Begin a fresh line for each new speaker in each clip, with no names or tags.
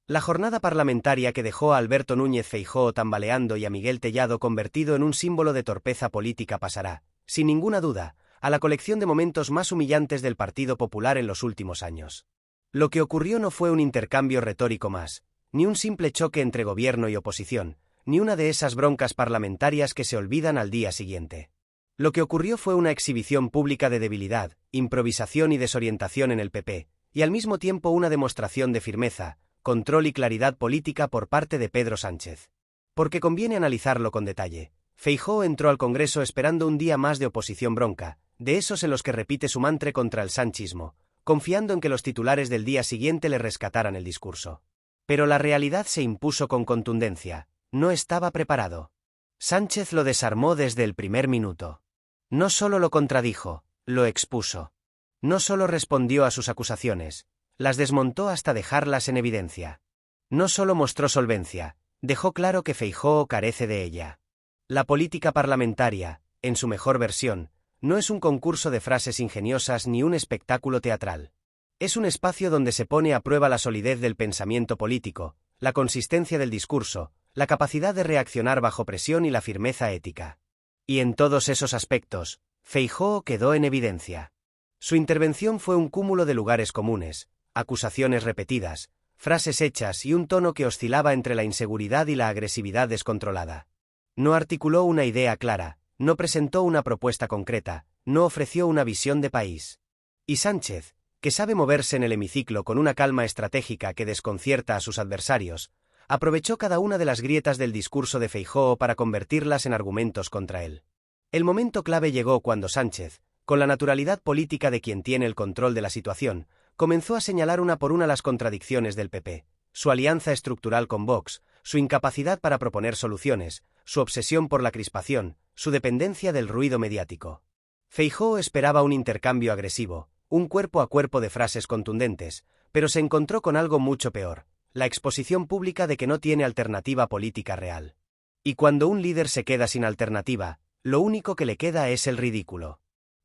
La jornada parlamentaria que dejó a Alberto Núñez Feijóo tambaleando y a Miguel Tellado convertido en un símbolo de torpeza política pasará, sin ninguna duda, a la colección de momentos más humillantes del Partido Popular en los últimos años. Lo que ocurrió no fue un intercambio retórico más, ni un simple choque entre gobierno y oposición, ni una de esas broncas parlamentarias que se olvidan al día siguiente. Lo que ocurrió fue una exhibición pública de debilidad, improvisación y desorientación en el PP, y al mismo tiempo una demostración de firmeza, control y claridad política por parte de Pedro Sánchez. Porque conviene analizarlo con detalle. Feijóo entró al Congreso esperando un día más de oposición bronca, de esos en los que repite su mantra contra el sanchismo, confiando en que los titulares del día siguiente le rescataran el discurso. Pero la realidad se impuso con contundencia. No estaba preparado. Sánchez lo desarmó desde el primer minuto. No solo lo contradijo, lo expuso. No solo respondió a sus acusaciones, las desmontó hasta dejarlas en evidencia. No solo mostró solvencia, dejó claro que Feijóo carece de ella. La política parlamentaria, en su mejor versión, no es un concurso de frases ingeniosas ni un espectáculo teatral. Es un espacio donde se pone a prueba la solidez del pensamiento político, la consistencia del discurso, la capacidad de reaccionar bajo presión y la firmeza ética. Y en todos esos aspectos, Feijóo quedó en evidencia. Su intervención fue un cúmulo de lugares comunes, acusaciones repetidas, frases hechas y un tono que oscilaba entre la inseguridad y la agresividad descontrolada. No articuló una idea clara, no presentó una propuesta concreta, no ofreció una visión de país. Y Sánchez, que sabe moverse en el hemiciclo con una calma estratégica que desconcierta a sus adversarios, aprovechó cada una de las grietas del discurso de Feijóo para convertirlas en argumentos contra él. El momento clave llegó cuando Sánchez, con la naturalidad política de quien tiene el control de la situación, comenzó a señalar una por una las contradicciones del PP, su alianza estructural con Vox, su incapacidad para proponer soluciones, su obsesión por la crispación, su dependencia del ruido mediático. Feijóo esperaba un intercambio agresivo, un cuerpo a cuerpo de frases contundentes, pero se encontró con algo mucho peor, la exposición pública de que no tiene alternativa política real. Y cuando un líder se queda sin alternativa, lo único que le queda es el ridículo.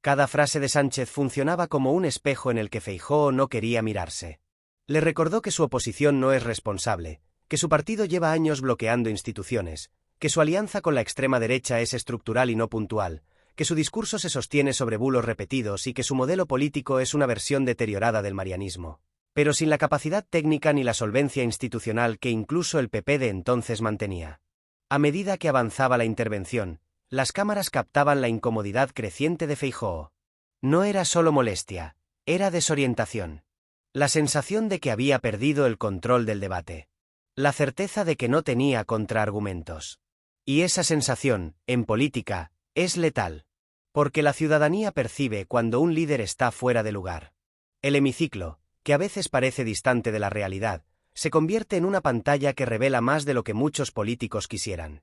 Cada frase de Sánchez funcionaba como un espejo en el que Feijóo no quería mirarse. Le recordó que su oposición no es responsable, que su partido lleva años bloqueando instituciones, que su alianza con la extrema derecha es estructural y no puntual, que su discurso se sostiene sobre bulos repetidos y que su modelo político es una versión deteriorada del marianismo, pero sin la capacidad técnica ni la solvencia institucional que incluso el PP de entonces mantenía. A medida que avanzaba la intervención, las cámaras captaban la incomodidad creciente de Feijóo. No era solo molestia, era desorientación. La sensación de que había perdido el control del debate. La certeza de que no tenía contraargumentos. Y esa sensación, en política, es letal. Porque la ciudadanía percibe cuando un líder está fuera de lugar. El hemiciclo, que a veces parece distante de la realidad, se convierte en una pantalla que revela más de lo que muchos políticos quisieran.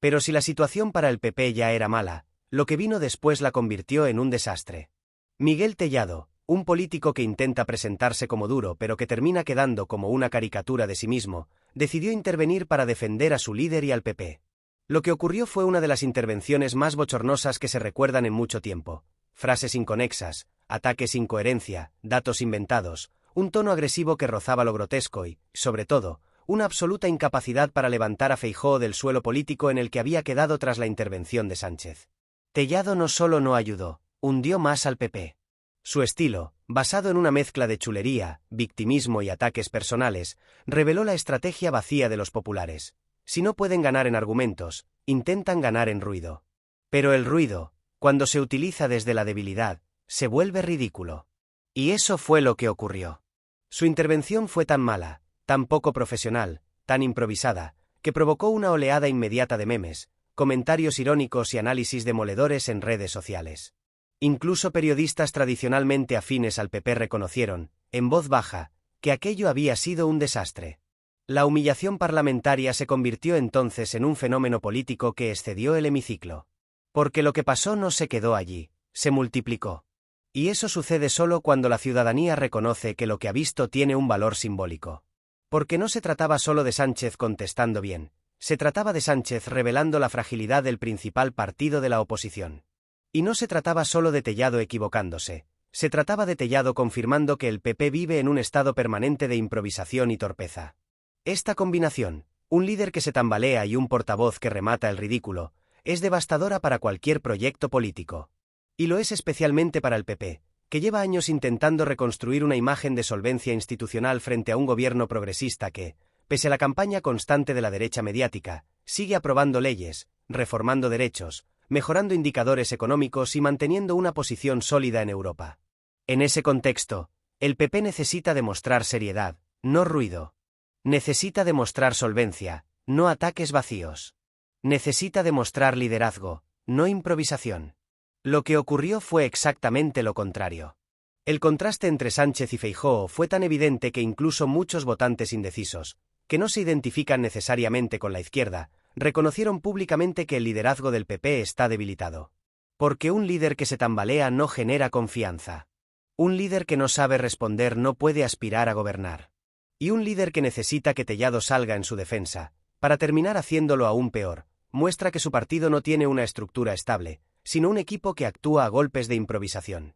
Pero si la situación para el PP ya era mala, lo que vino después la convirtió en un desastre. Miguel Tellado, un político que intenta presentarse como duro pero que termina quedando como una caricatura de sí mismo, decidió intervenir para defender a su líder y al PP. Lo que ocurrió fue una de las intervenciones más bochornosas que se recuerdan en mucho tiempo. Frases inconexas, ataques sin coherencia, datos inventados, un tono agresivo que rozaba lo grotesco y, sobre todo, una absoluta incapacidad para levantar a Feijóo del suelo político en el que había quedado tras la intervención de Sánchez. Tellado no solo no ayudó, hundió más al PP. Su estilo, basado en una mezcla de chulería, victimismo y ataques personales, reveló la estrategia vacía de los populares. Si no pueden ganar en argumentos, intentan ganar en ruido. Pero el ruido, cuando se utiliza desde la debilidad, se vuelve ridículo. Y eso fue lo que ocurrió. Su intervención fue tan mala, tan poco profesional, tan improvisada, que provocó una oleada inmediata de memes, comentarios irónicos y análisis demoledores en redes sociales. Incluso periodistas tradicionalmente afines al PP reconocieron, en voz baja, que aquello había sido un desastre. La humillación parlamentaria se convirtió entonces en un fenómeno político que excedió el hemiciclo. Porque lo que pasó no se quedó allí, se multiplicó. Y eso sucede solo cuando la ciudadanía reconoce que lo que ha visto tiene un valor simbólico. Porque no se trataba solo de Sánchez contestando bien, se trataba de Sánchez revelando la fragilidad del principal partido de la oposición. Y no se trataba solo de Tellado equivocándose, se trataba de Tellado confirmando que el PP vive en un estado permanente de improvisación y torpeza. Esta combinación, un líder que se tambalea y un portavoz que remata el ridículo, es devastadora para cualquier proyecto político. Y lo es especialmente para el PP, que lleva años intentando reconstruir una imagen de solvencia institucional frente a un gobierno progresista que, pese a la campaña constante de la derecha mediática, sigue aprobando leyes, reformando derechos, mejorando indicadores económicos y manteniendo una posición sólida en Europa. En ese contexto, el PP necesita demostrar seriedad, no ruido. Necesita demostrar solvencia, no ataques vacíos. Necesita demostrar liderazgo, no improvisación. Lo que ocurrió fue exactamente lo contrario. El contraste entre Sánchez y Feijóo fue tan evidente que incluso muchos votantes indecisos, que no se identifican necesariamente con la izquierda, reconocieron públicamente que el liderazgo del PP está debilitado. Porque un líder que se tambalea no genera confianza. Un líder que no sabe responder no puede aspirar a gobernar. Y un líder que necesita que Tellado salga en su defensa, para terminar haciéndolo aún peor, muestra que su partido no tiene una estructura estable, sino un equipo que actúa a golpes de improvisación.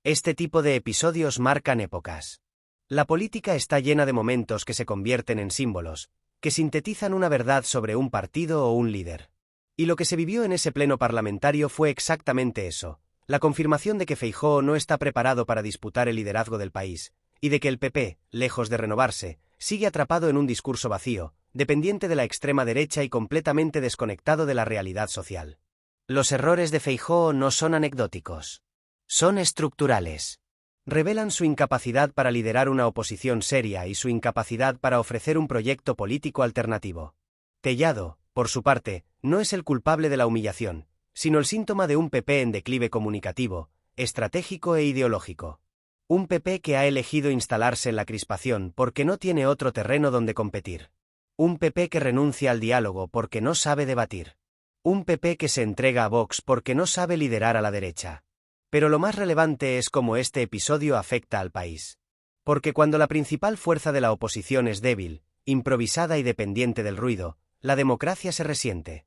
Este tipo de episodios marcan épocas. La política está llena de momentos que se convierten en símbolos, que sintetizan una verdad sobre un partido o un líder. Y lo que se vivió en ese pleno parlamentario fue exactamente eso, la confirmación de que Feijóo no está preparado para disputar el liderazgo del país, y de que el PP, lejos de renovarse, sigue atrapado en un discurso vacío, dependiente de la extrema derecha y completamente desconectado de la realidad social. Los errores de Feijóo no son anecdóticos. Son estructurales. Revelan su incapacidad para liderar una oposición seria y su incapacidad para ofrecer un proyecto político alternativo. Tellado, por su parte, no es el culpable de la humillación, sino el síntoma de un PP en declive comunicativo, estratégico e ideológico. Un PP que ha elegido instalarse en la crispación porque no tiene otro terreno donde competir. Un PP que renuncia al diálogo porque no sabe debatir. Un PP que se entrega a Vox porque no sabe liderar a la derecha. Pero lo más relevante es cómo este episodio afecta al país. Porque cuando la principal fuerza de la oposición es débil, improvisada y dependiente del ruido, la democracia se resiente.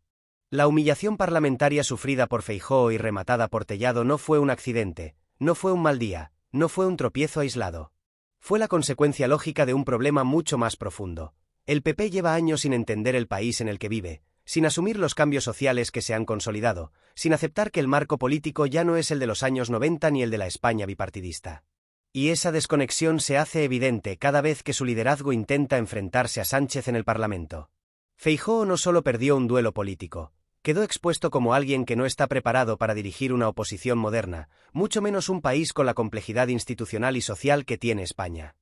La humillación parlamentaria sufrida por Feijóo y rematada por Tellado no fue un accidente, no fue un mal día, no fue un tropiezo aislado. Fue la consecuencia lógica de un problema mucho más profundo. El PP lleva años sin entender el país en el que vive, sin asumir los cambios sociales que se han consolidado, sin aceptar que el marco político ya no es el de los años 90 ni el de la España bipartidista. Y esa desconexión se hace evidente cada vez que su liderazgo intenta enfrentarse a Sánchez en el Parlamento. Feijóo no solo perdió un duelo político, quedó expuesto como alguien que no está preparado para dirigir una oposición moderna, mucho menos un país con la complejidad institucional y social que tiene España.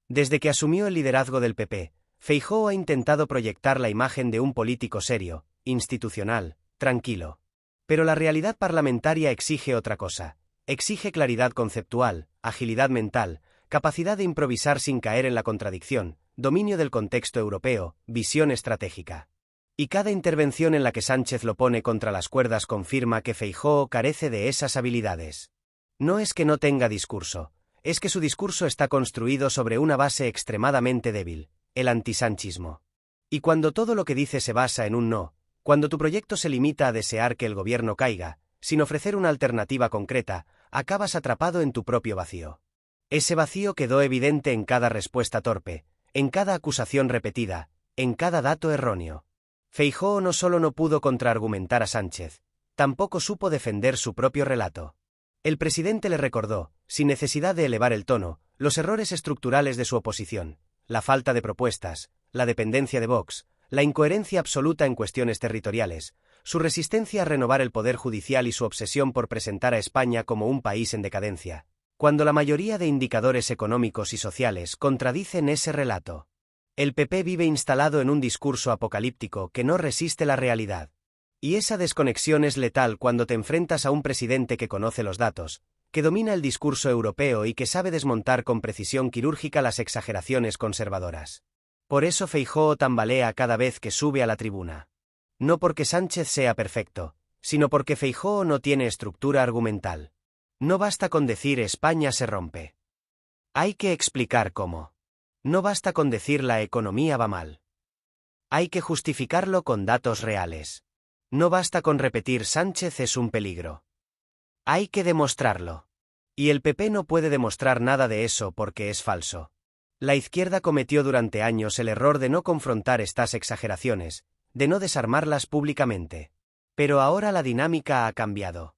Desde que asumió el liderazgo del PP, Feijóo ha intentado proyectar la imagen de un político serio, institucional, tranquilo. Pero la realidad parlamentaria exige otra cosa. Exige claridad conceptual, agilidad mental, capacidad de improvisar sin caer en la contradicción, dominio del contexto europeo, visión estratégica. Y cada intervención en la que Sánchez lo pone contra las cuerdas confirma que Feijóo carece de esas habilidades. No es que no tenga discurso, es que su discurso está construido sobre una base extremadamente débil. El antisanchismo. Y cuando todo lo que dice se basa en un no, cuando tu proyecto se limita a desear que el gobierno caiga, sin ofrecer una alternativa concreta, acabas atrapado en tu propio vacío. Ese vacío quedó evidente en cada respuesta torpe, en cada acusación repetida, en cada dato erróneo. Feijóo no solo no pudo contraargumentar a Sánchez, tampoco supo defender su propio relato. El presidente le recordó, sin necesidad de elevar el tono, los errores estructurales de su oposición. La falta de propuestas, la dependencia de Vox, la incoherencia absoluta en cuestiones territoriales, su resistencia a renovar el poder judicial y su obsesión por presentar a España como un país en decadencia, cuando la mayoría de indicadores económicos y sociales contradicen ese relato. El PP vive instalado en un discurso apocalíptico que no resiste la realidad. Y esa desconexión es letal cuando te enfrentas a un presidente que conoce los datos, que domina el discurso europeo y que sabe desmontar con precisión quirúrgica las exageraciones conservadoras. Por eso Feijóo tambalea cada vez que sube a la tribuna. No porque Sánchez sea perfecto, sino porque Feijóo no tiene estructura argumental. No basta con decir España se rompe. Hay que explicar cómo. No basta con decir la economía va mal. Hay que justificarlo con datos reales. No basta con repetir Sánchez es un peligro. Hay que demostrarlo. Y el PP no puede demostrar nada de eso porque es falso. La izquierda cometió durante años el error de no confrontar estas exageraciones, de no desarmarlas públicamente. Pero ahora la dinámica ha cambiado.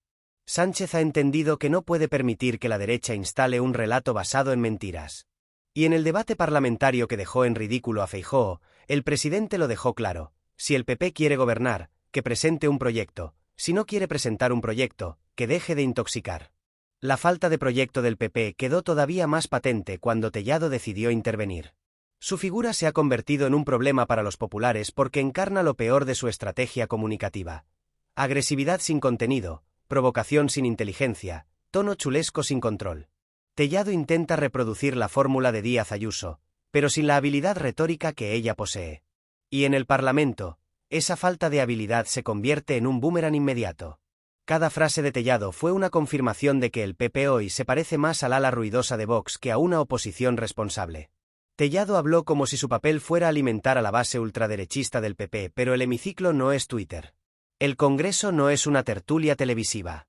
Sánchez ha entendido que no puede permitir que la derecha instale un relato basado en mentiras. Y en el debate parlamentario que dejó en ridículo a Feijóo, el presidente lo dejó claro: si el PP quiere gobernar, que presente un proyecto; si no quiere presentar un proyecto, que deje de intoxicar. La falta de proyecto del PP quedó todavía más patente cuando Tellado decidió intervenir. Su figura se ha convertido en un problema para los populares porque encarna lo peor de su estrategia comunicativa: agresividad sin contenido, provocación sin inteligencia, tono chulesco sin control. Tellado intenta reproducir la fórmula de Díaz Ayuso, pero sin la habilidad retórica que ella posee. Y en el Parlamento, esa falta de habilidad se convierte en un boomerang inmediato. Cada frase de Tellado fue una confirmación de que el PP hoy se parece más al ala ruidosa de Vox que a una oposición responsable. Tellado habló como si su papel fuera alimentar a la base ultraderechista del PP, pero el hemiciclo no es Twitter. El Congreso no es una tertulia televisiva.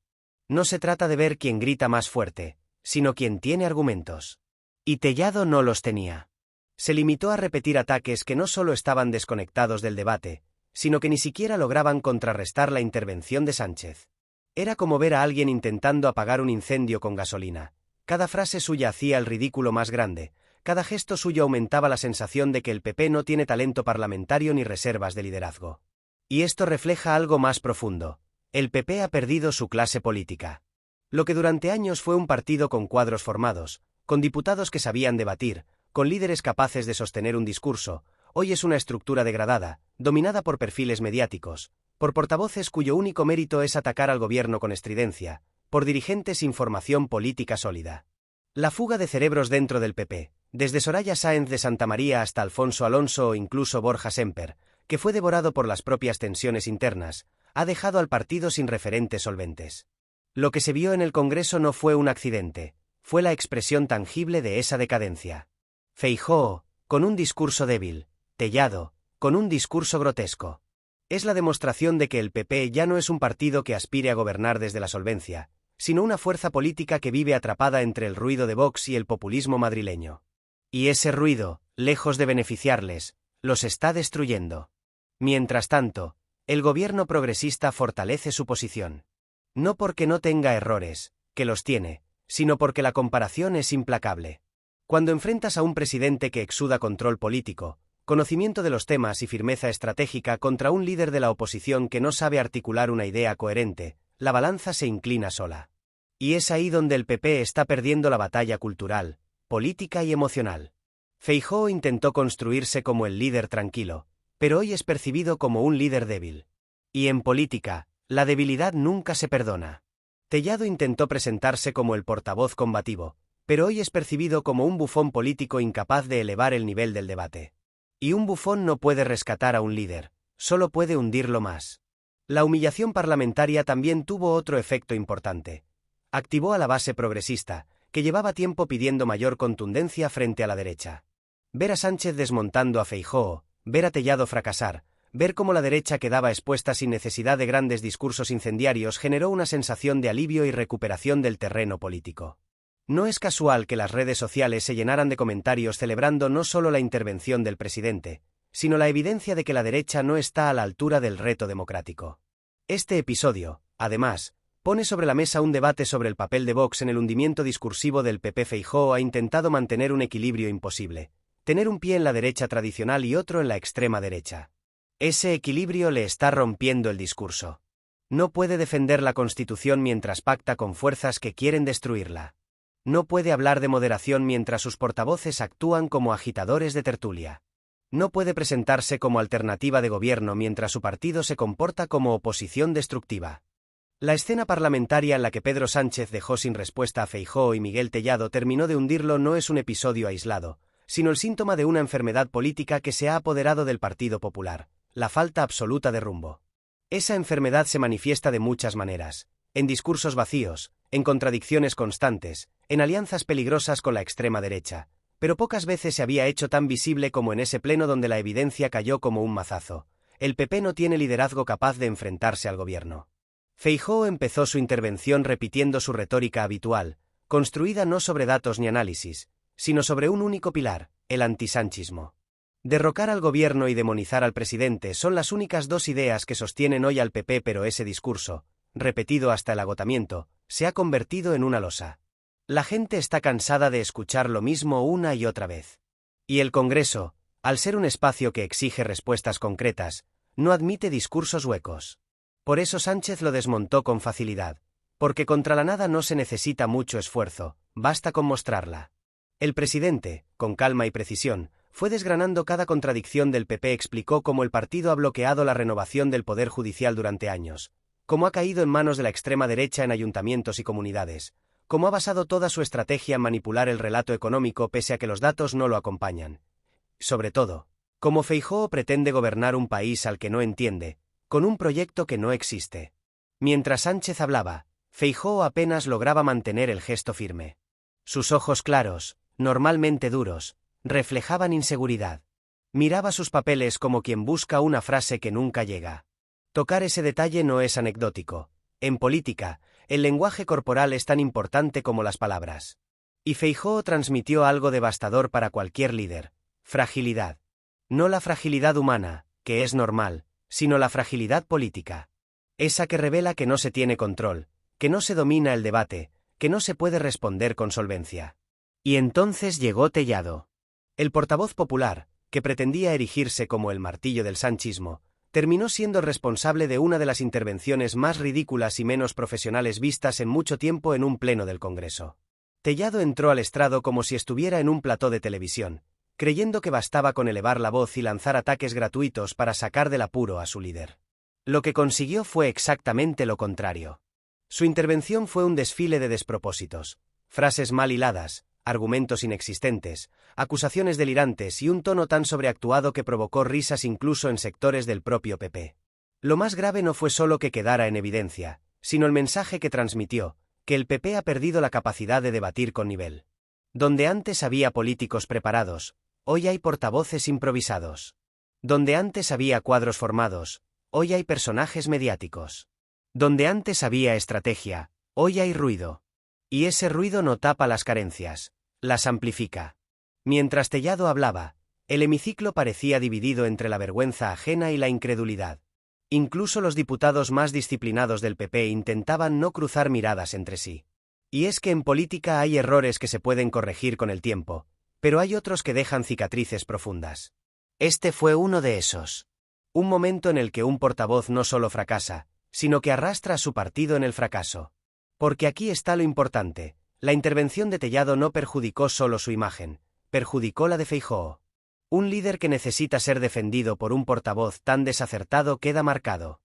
No se trata de ver quién grita más fuerte, sino quién tiene argumentos. Y Tellado no los tenía. Se limitó a repetir ataques que no solo estaban desconectados del debate, sino que ni siquiera lograban contrarrestar la intervención de Sánchez. Era como ver a alguien intentando apagar un incendio con gasolina. Cada frase suya hacía el ridículo más grande, cada gesto suyo aumentaba la sensación de que el PP no tiene talento parlamentario ni reservas de liderazgo. Y esto refleja algo más profundo: el PP ha perdido su clase política. Lo que durante años fue un partido con cuadros formados, con diputados que sabían debatir, con líderes capaces de sostener un discurso, hoy es una estructura degradada, dominada por perfiles mediáticos, por portavoces cuyo único mérito es atacar al gobierno con estridencia, por dirigentes sin formación política sólida. La fuga de cerebros dentro del PP, desde Soraya Sáenz de Santamaría hasta Alfonso Alonso o incluso Borja Semper, que fue devorado por las propias tensiones internas, ha dejado al partido sin referentes solventes. Lo que se vio en el Congreso no fue un accidente, fue la expresión tangible de esa decadencia. Feijóo, con un discurso débil; Tellado, con un discurso grotesco. Es la demostración de que el PP ya no es un partido que aspire a gobernar desde la solvencia, sino una fuerza política que vive atrapada entre el ruido de Vox y el populismo madrileño. Y ese ruido, lejos de beneficiarles, los está destruyendo. Mientras tanto, el gobierno progresista fortalece su posición. No porque no tenga errores, que los tiene, sino porque la comparación es implacable. Cuando enfrentas a un presidente que exuda control político, conocimiento de los temas y firmeza estratégica contra un líder de la oposición que no sabe articular una idea coherente, la balanza se inclina sola. Y es ahí donde el PP está perdiendo la batalla cultural, política y emocional. Feijóo intentó construirse como el líder tranquilo, pero hoy es percibido como un líder débil. Y en política, la debilidad nunca se perdona. Tellado intentó presentarse como el portavoz combativo, pero hoy es percibido como un bufón político incapaz de elevar el nivel del debate. Y un bufón no puede rescatar a un líder, solo puede hundirlo más. La humillación parlamentaria también tuvo otro efecto importante. Activó a la base progresista, que llevaba tiempo pidiendo mayor contundencia frente a la derecha. Ver a Sánchez desmontando a Feijóo, ver a Tellado fracasar, ver cómo la derecha quedaba expuesta sin necesidad de grandes discursos incendiarios generó una sensación de alivio y recuperación del terreno político. No es casual que las redes sociales se llenaran de comentarios celebrando no solo la intervención del presidente, sino la evidencia de que la derecha no está a la altura del reto democrático. Este episodio, además, pone sobre la mesa un debate sobre el papel de Vox en el hundimiento discursivo del PP. Feijóo ha intentado mantener un equilibrio imposible, tener un pie en la derecha tradicional y otro en la extrema derecha. Ese equilibrio le está rompiendo el discurso. No puede defender la Constitución mientras pacta con fuerzas que quieren destruirla. No puede hablar de moderación mientras sus portavoces actúan como agitadores de tertulia. No puede presentarse como alternativa de gobierno mientras su partido se comporta como oposición destructiva. La escena parlamentaria en la que Pedro Sánchez dejó sin respuesta a Feijóo y Miguel Tellado terminó de hundirlo no es un episodio aislado, sino el síntoma de una enfermedad política que se ha apoderado del Partido Popular: la falta absoluta de rumbo. Esa enfermedad se manifiesta de muchas maneras: en discursos vacíos, en contradicciones constantes, en alianzas peligrosas con la extrema derecha, pero pocas veces se había hecho tan visible como en ese pleno donde la evidencia cayó como un mazazo. El PP no tiene liderazgo capaz de enfrentarse al gobierno. Feijóo empezó su intervención repitiendo su retórica habitual, construida no sobre datos ni análisis, sino sobre un único pilar: el antisanchismo. Derrocar al gobierno y demonizar al presidente son las únicas dos ideas que sostienen hoy al PP, pero ese discurso, repetido hasta el agotamiento, se ha convertido en una losa. La gente está cansada de escuchar lo mismo una y otra vez. Y el Congreso, al ser un espacio que exige respuestas concretas, no admite discursos huecos. Por eso Sánchez lo desmontó con facilidad, porque contra la nada no se necesita mucho esfuerzo, basta con mostrarla. El presidente, con calma y precisión, fue desgranando cada contradicción del PP, explicó cómo el partido ha bloqueado la renovación del Poder Judicial durante años, cómo ha caído en manos de la extrema derecha en ayuntamientos y comunidades, cómo ha basado toda su estrategia en manipular el relato económico pese a que los datos no lo acompañan. Sobre todo, cómo Feijóo pretende gobernar un país al que no entiende, con un proyecto que no existe. Mientras Sánchez hablaba, Feijóo apenas lograba mantener el gesto firme. Sus ojos claros, normalmente duros, reflejaban inseguridad. Miraba sus papeles como quien busca una frase que nunca llega. Tocar ese detalle no es anecdótico. En política, el lenguaje corporal es tan importante como las palabras. Y Feijóo transmitió algo devastador para cualquier líder: fragilidad. No la fragilidad humana, que es normal, sino la fragilidad política. Esa que revela que no se tiene control, que no se domina el debate, que no se puede responder con solvencia. Y entonces llegó Tellado. El portavoz popular, que pretendía erigirse como el martillo del sanchismo, terminó siendo el responsable de una de las intervenciones más ridículas y menos profesionales vistas en mucho tiempo en un pleno del Congreso. Tellado entró al estrado como si estuviera en un plató de televisión, creyendo que bastaba con elevar la voz y lanzar ataques gratuitos para sacar del apuro a su líder. Lo que consiguió fue exactamente lo contrario. Su intervención fue un desfile de despropósitos, frases mal hiladas, argumentos inexistentes, acusaciones delirantes y un tono tan sobreactuado que provocó risas incluso en sectores del propio PP. Lo más grave no fue solo que quedara en evidencia, sino el mensaje que transmitió, que el PP ha perdido la capacidad de debatir con nivel. Donde antes había políticos preparados, hoy hay portavoces improvisados. Donde antes había cuadros formados, hoy hay personajes mediáticos. Donde antes había estrategia, hoy hay ruido. Y ese ruido no tapa las carencias, las amplifica. Mientras Tellado hablaba, el hemiciclo parecía dividido entre la vergüenza ajena y la incredulidad. Incluso los diputados más disciplinados del PP intentaban no cruzar miradas entre sí. Y es que en política hay errores que se pueden corregir con el tiempo, pero hay otros que dejan cicatrices profundas. Este fue uno de esos. Un momento en el que un portavoz no solo fracasa, sino que arrastra a su partido en el fracaso. Porque aquí está lo importante: la intervención de Tellado no perjudicó solo su imagen, perjudicó la de Feijóo. Un líder que necesita ser defendido por un portavoz tan desacertado queda marcado.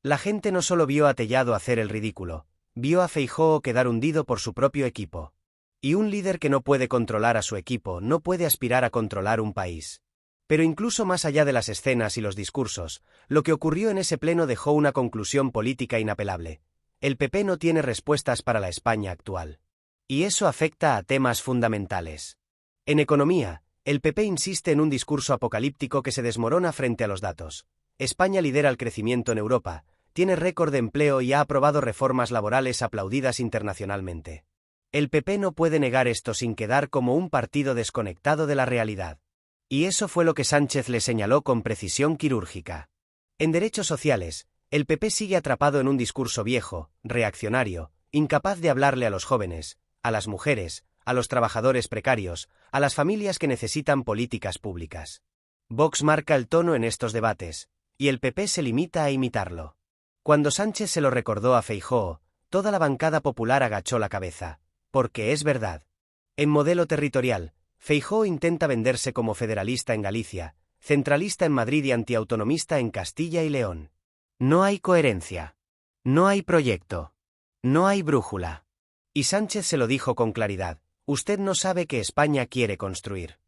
La gente no solo vio a Tellado hacer el ridículo, vio a Feijóo quedar hundido por su propio equipo. Y un líder que no puede controlar a su equipo no puede aspirar a controlar un país. Pero incluso más allá de las escenas y los discursos, lo que ocurrió en ese pleno dejó una conclusión política inapelable. El PP no tiene respuestas para la España actual. Y eso afecta a temas fundamentales. En economía, el PP insiste en un discurso apocalíptico que se desmorona frente a los datos. España lidera el crecimiento en Europa, tiene récord de empleo y ha aprobado reformas laborales aplaudidas internacionalmente. El PP no puede negar esto sin quedar como un partido desconectado de la realidad. Y eso fue lo que Sánchez le señaló con precisión quirúrgica. En derechos sociales, el PP sigue atrapado en un discurso viejo, reaccionario, incapaz de hablarle a los jóvenes, a las mujeres, a los trabajadores precarios, a las familias que necesitan políticas públicas. Vox marca el tono en estos debates, y el PP se limita a imitarlo. Cuando Sánchez se lo recordó a Feijóo, toda la bancada popular agachó la cabeza, porque es verdad. En modelo territorial, Feijóo intenta venderse como federalista en Galicia, centralista en Madrid y antiautonomista en Castilla y León. No hay coherencia. No hay proyecto. No hay brújula. Y Sánchez se lo dijo con claridad: usted no sabe qué España quiere construir.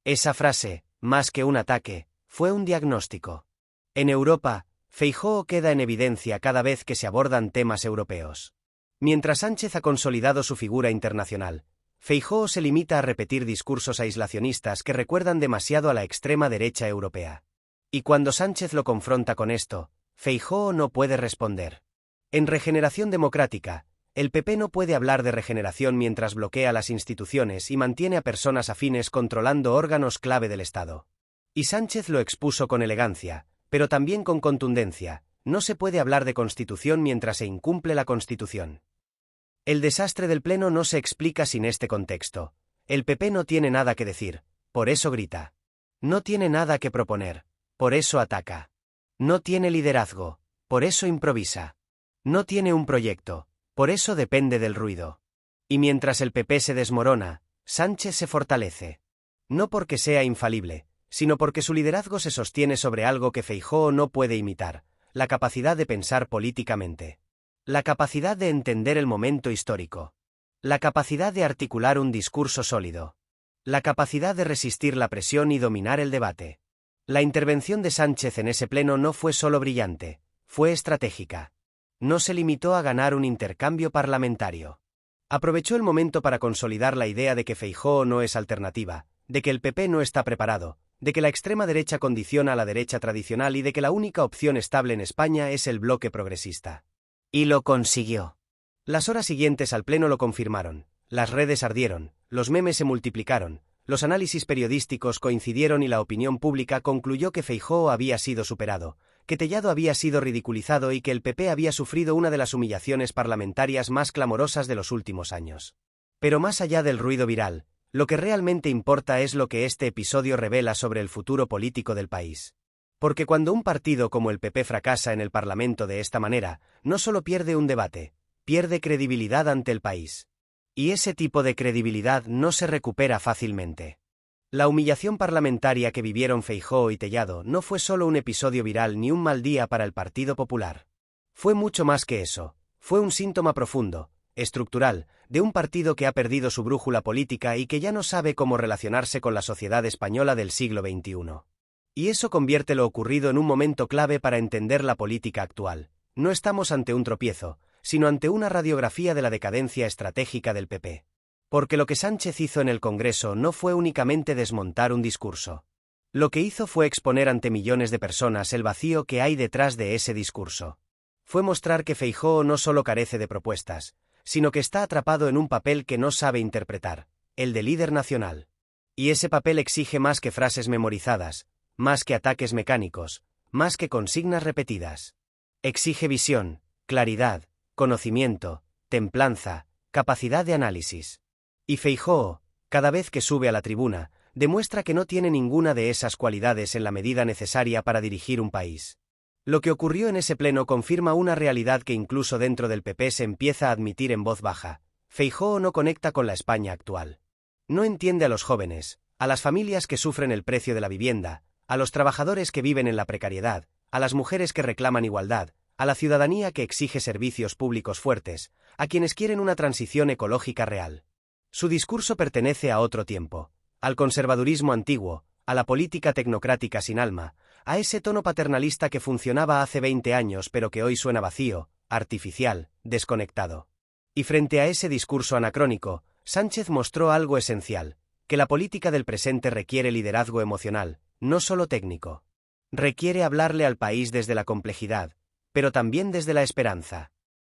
Esa frase, más que un ataque, fue un diagnóstico. En Europa, Feijóo queda en evidencia cada vez que se abordan temas europeos. Mientras Sánchez ha consolidado su figura internacional, Feijóo se limita a repetir discursos aislacionistas que recuerdan demasiado a la extrema derecha europea. Y cuando Sánchez lo confronta con esto, Feijóo no puede responder. En Regeneración Democrática, El PP no puede hablar de regeneración mientras bloquea las instituciones y mantiene a personas afines controlando órganos clave del Estado. Y Sánchez lo expuso con elegancia, pero también con contundencia: no se puede hablar de Constitución mientras se incumple la Constitución. El desastre del Pleno no se explica sin este contexto. El PP no tiene nada que decir, por eso grita. No tiene nada que proponer, por eso ataca. No tiene liderazgo, por eso improvisa. No tiene un proyecto, por eso depende del ruido. Y mientras el PP se desmorona, Sánchez se fortalece. No porque sea infalible, sino porque su liderazgo se sostiene sobre algo que Feijóo no puede imitar: la capacidad de pensar políticamente. La capacidad de entender el momento histórico. La capacidad de articular un discurso sólido. La capacidad de resistir la presión y dominar el debate. La intervención de Sánchez en ese pleno no fue solo brillante, fue estratégica. No se limitó a ganar un intercambio parlamentario. Aprovechó el momento para consolidar la idea de que Feijóo no es alternativa, de que el PP no está preparado, de que la extrema derecha condiciona a la derecha tradicional y de que la única opción estable en España es el bloque progresista. Y lo consiguió. Las horas siguientes al pleno lo confirmaron. Las redes ardieron, los memes se multiplicaron, los análisis periodísticos coincidieron y la opinión pública concluyó que Feijóo había sido superado, que Tellado había sido ridiculizado y que el PP había sufrido una de las humillaciones parlamentarias más clamorosas de los últimos años. Pero más allá del ruido viral, lo que realmente importa es lo que este episodio revela sobre el futuro político del país. Porque cuando un partido como el PP fracasa en el Parlamento de esta manera, no solo pierde un debate, pierde credibilidad ante el país. Y ese tipo de credibilidad no se recupera fácilmente. La humillación parlamentaria que vivieron Feijóo y Tellado no fue solo un episodio viral ni un mal día para el Partido Popular. Fue mucho más que eso, fue un síntoma profundo, estructural, de un partido que ha perdido su brújula política y que ya no sabe cómo relacionarse con la sociedad española del siglo XXI. Y eso convierte lo ocurrido en un momento clave para entender la política actual. No estamos ante un tropiezo, sino ante una radiografía de la decadencia estratégica del PP. Porque lo que Sánchez hizo en el Congreso no fue únicamente desmontar un discurso. Lo que hizo fue exponer ante millones de personas el vacío que hay detrás de ese discurso. Fue mostrar que Feijóo no solo carece de propuestas, sino que está atrapado en un papel que no sabe interpretar, el de líder nacional. Y ese papel exige más que frases memorizadas, más que ataques mecánicos, más que consignas repetidas. Exige visión, claridad, conocimiento, templanza, capacidad de análisis. Y Feijóo, cada vez que sube a la tribuna, demuestra que no tiene ninguna de esas cualidades en la medida necesaria para dirigir un país. Lo que ocurrió en ese pleno confirma una realidad que incluso dentro del PP se empieza a admitir en voz baja: Feijóo no conecta con la España actual. No entiende a los jóvenes, a las familias que sufren el precio de la vivienda, a los trabajadores que viven en la precariedad, a las mujeres que reclaman igualdad, a la ciudadanía que exige servicios públicos fuertes, a quienes quieren una transición ecológica real. Su discurso pertenece a otro tiempo, al conservadurismo antiguo, a la política tecnocrática sin alma, a ese tono paternalista que funcionaba hace 20 años pero que hoy suena vacío, artificial, desconectado. Y frente a ese discurso anacrónico, Sánchez mostró algo esencial: que la política del presente requiere liderazgo emocional, no solo técnico. Requiere hablarle al país desde la complejidad, pero también desde la esperanza.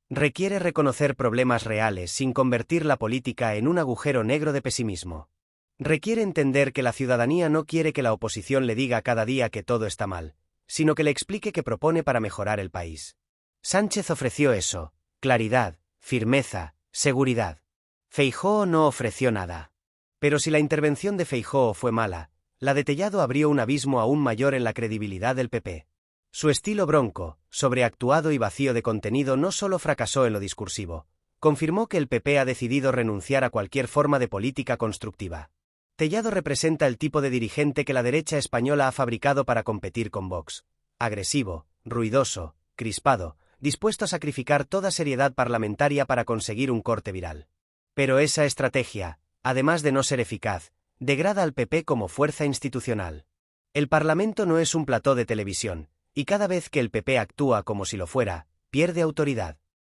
Requiere reconocer problemas reales sin convertir la política en un agujero negro de pesimismo. Requiere entender que la ciudadanía no quiere que la oposición le diga cada día que todo está mal, sino que le explique qué propone para mejorar el país. Sánchez ofreció eso: claridad, firmeza, seguridad. Feijóo no ofreció nada. Pero si la intervención de Feijóo fue mala, la de Tellado abrió un abismo aún mayor en la credibilidad del PP. Su estilo bronco, sobreactuado y vacío de contenido no solo fracasó en lo discursivo, confirmó que el PP ha decidido renunciar a cualquier forma de política constructiva. Tellado representa el tipo de dirigente que la derecha española ha fabricado para competir con Vox: agresivo, ruidoso, crispado, dispuesto a sacrificar toda seriedad parlamentaria para conseguir un corte viral. Pero esa estrategia, además de no ser eficaz, degrada al PP como fuerza institucional. El Parlamento no es un plató de televisión, y cada vez que el PP actúa como si lo fuera, pierde autoridad.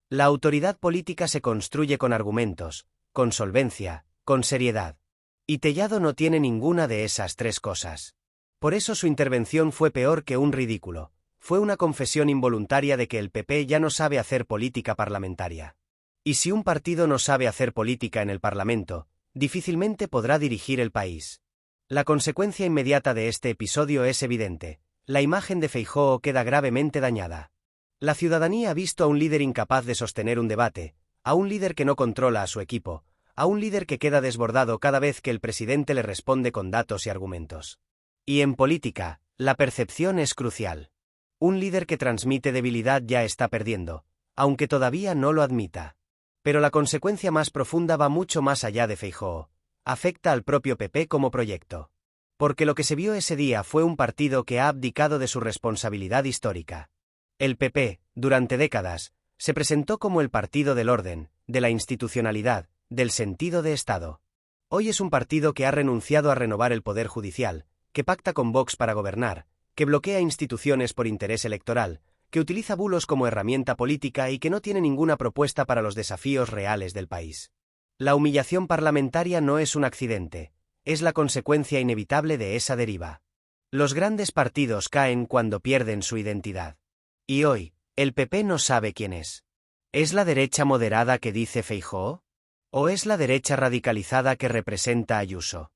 La autoridad política se construye con argumentos, con solvencia, con seriedad. Y Tellado no tiene ninguna de esas tres cosas. Por eso su intervención fue peor que un ridículo. Fue una confesión involuntaria de que el PP ya no sabe hacer política parlamentaria. Y si un partido no sabe hacer política en el Parlamento, difícilmente podrá dirigir el país. La consecuencia inmediata de este episodio es evidente. La imagen de Feijóo queda gravemente dañada. La ciudadanía ha visto a un líder incapaz de sostener un debate, a un líder que no controla a su equipo, a un líder que queda desbordado cada vez que el presidente le responde con datos y argumentos. Y en política, la percepción es crucial. Un líder que transmite debilidad ya está perdiendo, aunque todavía no lo admita. Pero la consecuencia más profunda va mucho más allá de Feijóo. Afecta al propio PP como proyecto. Porque lo que se vio ese día fue un partido que ha abdicado de su responsabilidad histórica. El PP, durante décadas, se presentó como el partido del orden, de la institucionalidad, del sentido de Estado. Hoy es un partido que ha renunciado a renovar el poder judicial, que pacta con Vox para gobernar, que bloquea instituciones por interés electoral, que utiliza bulos como herramienta política y que no tiene ninguna propuesta para los desafíos reales del país. La humillación parlamentaria no es un accidente, es la consecuencia inevitable de esa deriva. Los grandes partidos caen cuando pierden su identidad. Y hoy, el PP no sabe quién es. ¿Es la derecha moderada que dice Feijóo? ¿O es la derecha radicalizada que representa Ayuso?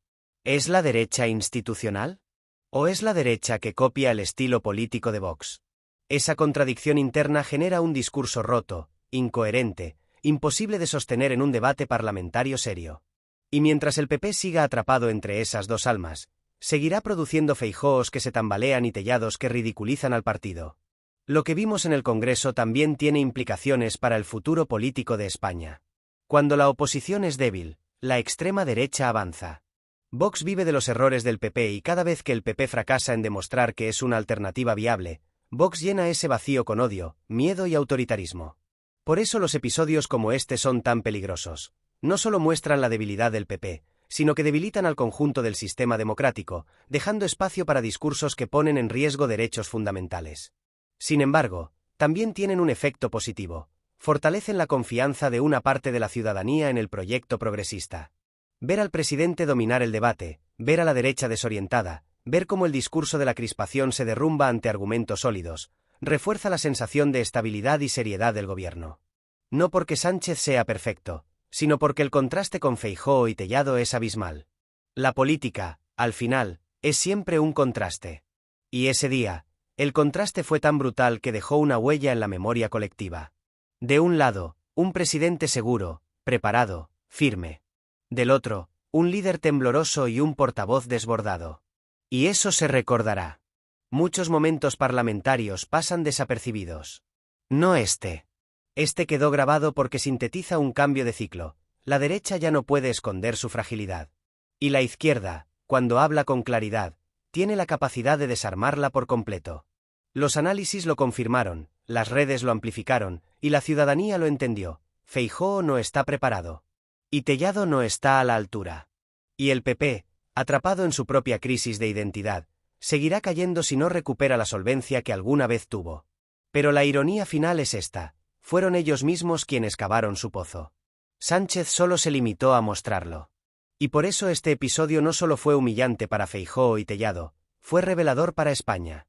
¿Es la derecha institucional? ¿O es la derecha que copia el estilo político de Vox? Esa contradicción interna genera un discurso roto, incoherente, imposible de sostener en un debate parlamentario serio. Y mientras el PP siga atrapado entre esas dos almas, seguirá produciendo Feijóos que se tambalean y Tellados que ridiculizan al partido. Lo que vimos en el Congreso también tiene implicaciones para el futuro político de España. Cuando la oposición es débil, la extrema derecha avanza. Vox vive de los errores del PP y cada vez que el PP fracasa en demostrar que es una alternativa viable, Vox llena ese vacío con odio, miedo y autoritarismo. Por eso los episodios como este son tan peligrosos. No solo muestran la debilidad del PP, sino que debilitan al conjunto del sistema democrático, dejando espacio para discursos que ponen en riesgo derechos fundamentales. Sin embargo, también tienen un efecto positivo. Fortalecen la confianza de una parte de la ciudadanía en el proyecto progresista. Ver al presidente dominar el debate, ver a la derecha desorientada, ver cómo el discurso de la crispación se derrumba ante argumentos sólidos, refuerza la sensación de estabilidad y seriedad del gobierno. No porque Sánchez sea perfecto, sino porque el contraste con Feijóo y Tellado es abismal. La política, al final, es siempre un contraste. Y ese día, el contraste fue tan brutal que dejó una huella en la memoria colectiva. De un lado, un presidente seguro, preparado, firme. Del otro, un líder tembloroso y un portavoz desbordado. Y eso se recordará. Muchos momentos parlamentarios pasan desapercibidos. No este. Este quedó grabado porque sintetiza un cambio de ciclo. La derecha ya no puede esconder su fragilidad. Y la izquierda, cuando habla con claridad, tiene la capacidad de desarmarla por completo. Los análisis lo confirmaron, las redes lo amplificaron, y la ciudadanía lo entendió. Feijóo no está preparado. Y Tellado no está a la altura. Y el PP, atrapado en su propia crisis de identidad, seguirá cayendo si no recupera la solvencia que alguna vez tuvo. Pero la ironía final es esta: fueron ellos mismos quienes cavaron su pozo. Sánchez solo se limitó a mostrarlo. Y por eso este episodio no solo fue humillante para Feijóo y Tellado, fue revelador para España.